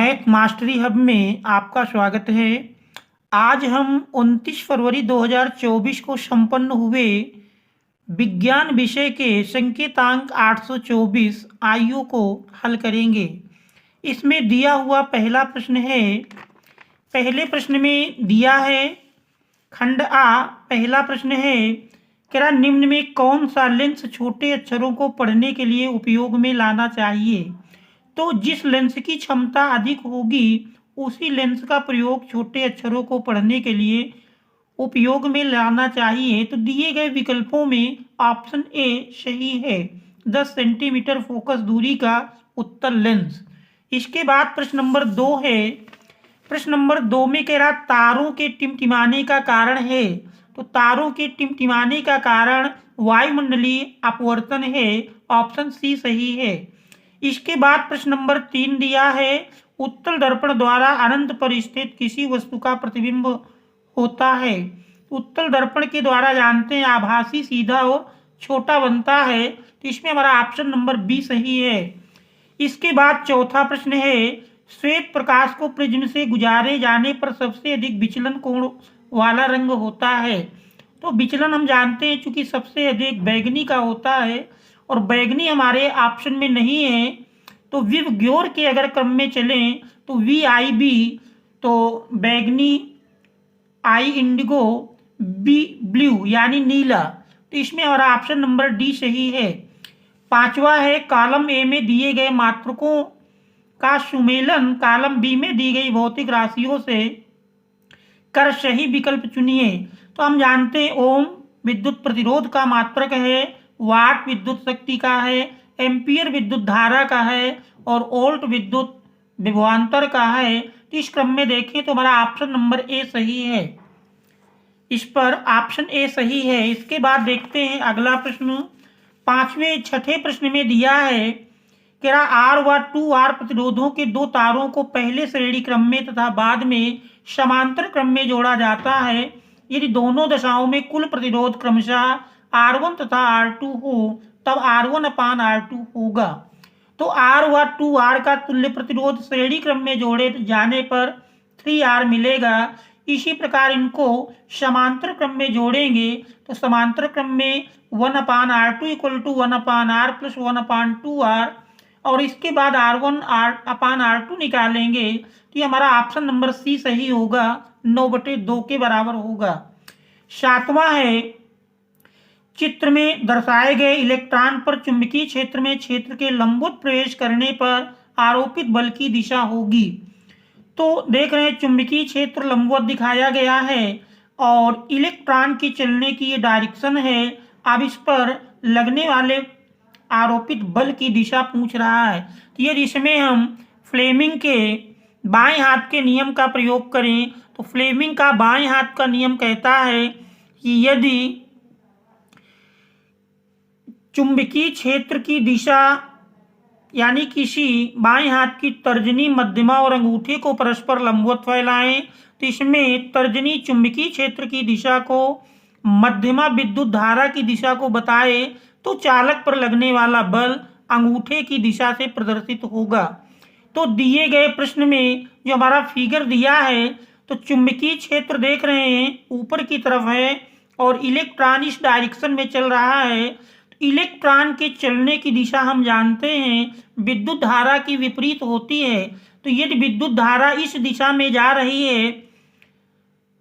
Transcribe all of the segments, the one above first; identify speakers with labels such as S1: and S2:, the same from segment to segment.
S1: Math mastery hub में आपका स्वागत है। आज हम 29 फरवरी 2024 को संपन्न हुए विज्ञान विषय के संकेतांक 824 आयु को हल करेंगे। इसमें दिया हुआ पहला प्रश्न है। पहले प्रश्न में दिया है खंड आ। पहला प्रश्न है क्या निम्न में कौन सा लेंस छोटे अक्षरों को पढ़ने के लिए उपयोग में लाना चाहिए। तो जिस लेंस की क्षमता अधिक होगी उसी लेंस का प्रयोग छोटे अक्षरों को पढ़ने के लिए उपयोग में लाना चाहिए। तो दिए गए विकल्पों में ऑप्शन ए सही है। 10 सेंटीमीटर फोकस दूरी का उत्तल लेंस। इसके बाद प्रश्न नंबर 2 है। प्रश्न नंबर 2 में कह रहा तारों के टिमटिमाने का कारण है। तो तारों के टिमटिमाने का कारण वायुमंडलीय अपवर्तन है। ऑप्शन सी सही है। इसके बाद प्रश्न नंबर 3 दिया है उत्तल दर्पण द्वारा अनंत पर स्थित किसी वस्तु का प्रतिबिंब होता है। उत्तल दर्पण के द्वारा जानते हैं आभासी सीधा और छोटा बनता है। तो इसमें हमारा ऑप्शन नंबर बी सही है। इसके बाद चौथा प्रश्न है श्वेत प्रकाश को प्रिज्म से गुजारे जाने पर सबसे अधिक विचलन कोण वाला रंग होता है। तो विचलन हम जानते हैं चूंकि सबसे अधिक बैगनी का होता है और बैगनी हमारे ऑप्शन में नहीं है। तो विव ग्योर के अगर क्रम में चलें तो VIB तो बैगनी, आई इंडिगो, बी ब्लू यानी नीला। तो इसमें हमारा ऑप्शन नंबर डी सही है। पांचवा है कॉलम ए में दिए गए मात्रकों का सुमेलन कॉलम बी में दी गई भौतिक राशियों से कर सही विकल्प चुनिए। तो हम जानते हैं ओम विद्युत प्रतिरोध का मात्रक है, वाट विद्युत शक्ति का है, एम्पियर विद्युत धारा का है और वोल्ट विद्युत विभवांतर का है। तो इस क्रम में देखें तो हमारा ऑप्शन नंबर ए सही है। इस पर ऑप्शन ए सही है। इसके बाद देखते हैं अगला प्रश्न। छठे प्रश्न में दिया है कि R व 2R प्रतिरोधों के दो तारों को पहले श्रेणी क्रम में तथा बाद में समांतर क्रम में जोड़ा जाता है यदि दोनों दशाओं में कुल प्रतिरोध क्रमशः R1 तथा R2 हो तब R1/R2 होगा। तो R व 2R का तुल्य प्रतिरोध श्रेणी क्रम में जोड़े जाने पर 3R मिलेगा। इसी प्रकार इनको समांतर क्रम में जोड़ेंगे तो समांतर क्रम में 1/R2 = 1/R + 1/2R और इसके बाद R1/R2 निकालेंगे तो ये हमारा ऑप्शन नंबर सी सही होगा। 9/2 के बराबर होगा। सातवां है चित्र में दर्शाए गए इलेक्ट्रॉन पर चुंबकीय क्षेत्र में क्षेत्र के लंबवत प्रवेश करने पर आरोपित बल की दिशा होगी। तो देख रहे हैं चुंबकीय क्षेत्र लंबवत दिखाया गया है और इलेक्ट्रॉन की चलने की ये डायरेक्शन है। अब इस पर लगने वाले आरोपित बल की दिशा पूछ रहा है। तो यदि इसमें हम फ्लेमिंग के बाएं हाथ के नियम का प्रयोग करें तो फ्लेमिंग का बाएं हाथ का नियम कहता है कि यदि चुंबकीय क्षेत्र की दिशा यानी किसी बाएं हाथ की तर्जनी, मध्यमा और अंगूठे को परस्पर लंबवत फैलाएं तो इसमें तर्जनी चुंबकीय क्षेत्र की दिशा को, मध्यमा विद्युत धारा की दिशा को बताए तो चालक पर लगने वाला बल अंगूठे की दिशा से प्रदर्शित होगा। तो दिए गए प्रश्न में जो हमारा फिगर दिया है तो चुंबकीय क्षेत्र देख रहे हैं ऊपर की तरफ है और इलेक्ट्रॉन इस डायरेक्शन में चल रहा है। इलेक्ट्रॉन के चलने की दिशा हम जानते हैं विद्युत धारा की विपरीत होती है। तो यदि विद्युत धारा इस दिशा में जा रही है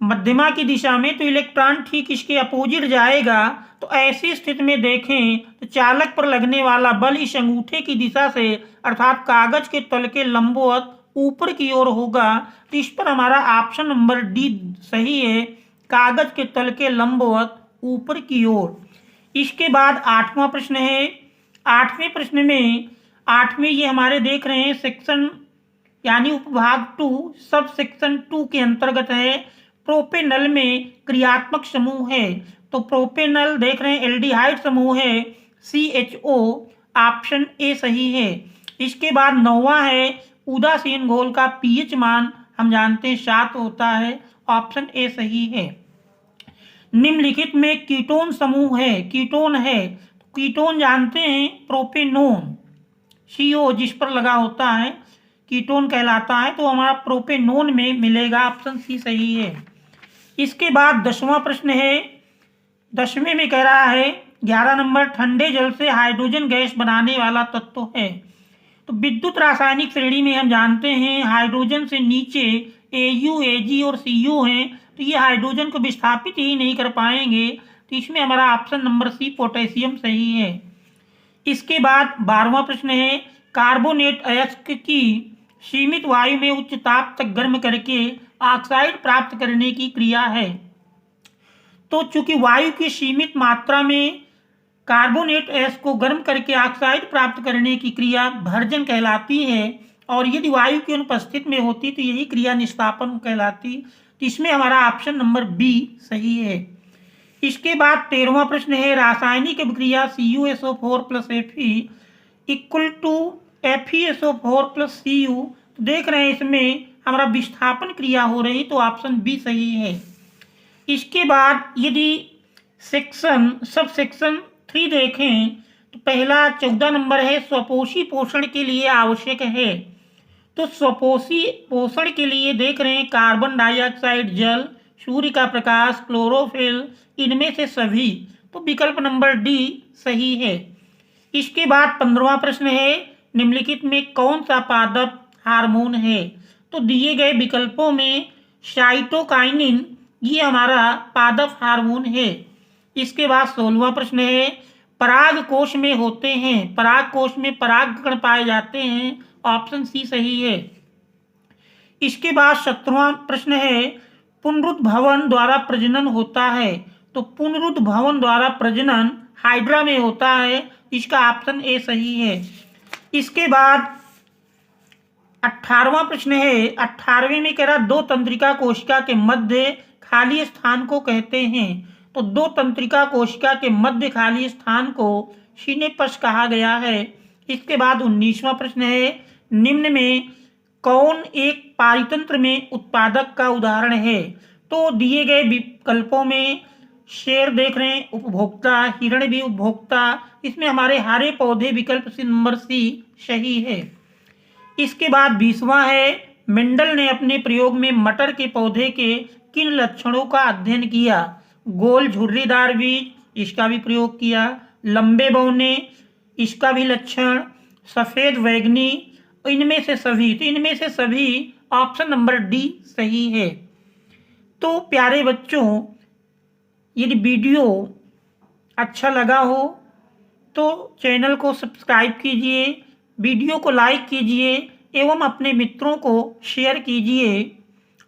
S1: मध्यमा की दिशा में तो इलेक्ट्रॉन ठीक इसके अपोजिट जाएगा। तो ऐसी स्थिति में देखें तो चालक पर लगने वाला बल इस अंगूठे की दिशा से अर्थात कागज के तल के लंबवत ऊपर की ओर होगा। तो इस पर हमारा ऑप्शन नंबर डी सही है, कागज के तल के लंबवत ऊपर की ओर। इसके बाद 8वां प्रश्न है। 8वें प्रश्न में 8वें ये हमारे देख रहे हैं सेक्शन यानी उपभाग 2 सब सेक्शन 2 के अंतर्गत है। प्रोपेनल में क्रियात्मक समूह है। तो प्रोपेनल देख रहे हैं एल्डिहाइड समूह है CHO। ऑप्शन ए सही है। इसके बाद 9वां है उदासीन घोल का pH मान हम जानते हैं 7 होता है। ऑप्शन ए सही है। निम्नलिखित में कीटोन समूह है, कीटोन है। कीटोन जानते हैं प्रोपेनोन CO जिस पर लगा होता है कीटोन कहलाता है, तो हमारा प्रोपेनोन में मिलेगा। ऑप्शन सी सही है। इसके बाद 10वां प्रश्न है। 10वें में कह रहा है 11 नंबर, ठंडे जल से हाइड्रोजन गैस बनाने वाला तत्व है। तो विद्युत रासायनिक श्रेणी में हम जानते हैं हाइड्रोजन से नीचे Au, Ag और Cu हैं, तो ये हाइड्रोजन को विस्थापित ही नहीं कर पाएंगे, तो इसमें हमारा ऑप्शन नंबर सी पोटेशियम सही है। इसके बाद 12वां प्रश्न है, कार्बोनेट अयस्क की सीमित वायु में उच्च ताप तक गर्म करके ऑक्साइड प्राप्त करने की क्रिया है। तो चूंकि वायु की सीमित मात्रा में कार्बोनेट अयस्क को गर्म करके ऑक्साइड प्राप्त करने की क्रिया भर्जन कहलाती है, और यदि वायु की अनुपस्थिति में होती तो यही क्रिया निष्कापन कहलाती। तो इसमें हमारा ऑप्शन नंबर बी सही है। इसके बाद 13वां प्रश्न है, रासायनिक अभिक्रिया CuSO4 + Fe equal to FeSO4 + Cu। तो देख रहे हैं इसमें हमारा विस्थापन क्रिया हो रही, तो ऑप्शन बी सही है। इसके बाद यदि सब सेक्शन 3 देखें तो पहला 14 नंबर है, स्वपोषी पोषण के लिए आवश्यक है। तो स्वपोषी पोषण के लिए देख रहे हैं कार्बन डाइऑक्साइड, जल, सूर्य का प्रकाश, क्लोरोफिल, इनमें से सभी। तो विकल्प नंबर डी सही है। इसके बाद 15वां प्रश्न है, निम्नलिखित में कौन सा पादप हार्मोन है। तो दिए गए विकल्पों में साइटोकाइनिन ये हमारा पादप हार्मोन है। इसके बाद 16वां प्रश्न है, पराग कोश में होते हैं, पराग कोश में परागकण पाए जाते हैं। ऑप्शन सी सही है। इसके बाद 17वां प्रश्न है, पुनरुद्भवन द्वारा प्रजनन होता है। तो पुनरुद्भवन द्वारा प्रजनन हाइड्रा में होता है, इसका ऑप्शन ए सही है। इसके बाद 18वां प्रश्न है, 18वें में कह रहा 2 तंत्रिका कोशिका के मध्य खाली स्थान को कहते हैं। तो 2 तंत्रिका कोशिका के मध्य खाली स्थान को सिनेप्स कहा गया है। इसके बाद 19वां प्रश्न है, निम्न में कौन एक पारितंत्र में उत्पादक का उदाहरण है। तो दिए गए विकल्पों में शेर देख रहे हैं उपभोक्ता, हिरण भी उपभोक्ता, इसमें हमारे हरे पौधे विकल्प सी नंबर सी सही है। इसके बाद 20वां है, मेंडल ने अपने प्रयोग में मटर के पौधे के किन लक्षणों का अध्ययन किया। गोल झुर्रीदार बीज, इसका भी प्रयोग किया। लंबे बौने, इसका भी लक्षण। सफ़ेद वैगनी, इनमें से सभी। तो इनमें से सभी ऑप्शन नंबर डी सही है। तो प्यारे बच्चों, यदि वीडियो अच्छा लगा हो तो चैनल को सब्सक्राइब कीजिए, वीडियो को लाइक कीजिए एवं अपने मित्रों को शेयर कीजिए,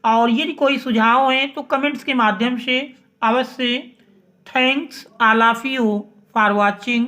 S1: और यदि कोई सुझाव हैं तो कमेंट्स के माध्यम से अवश्य। Thanks all of you for watching.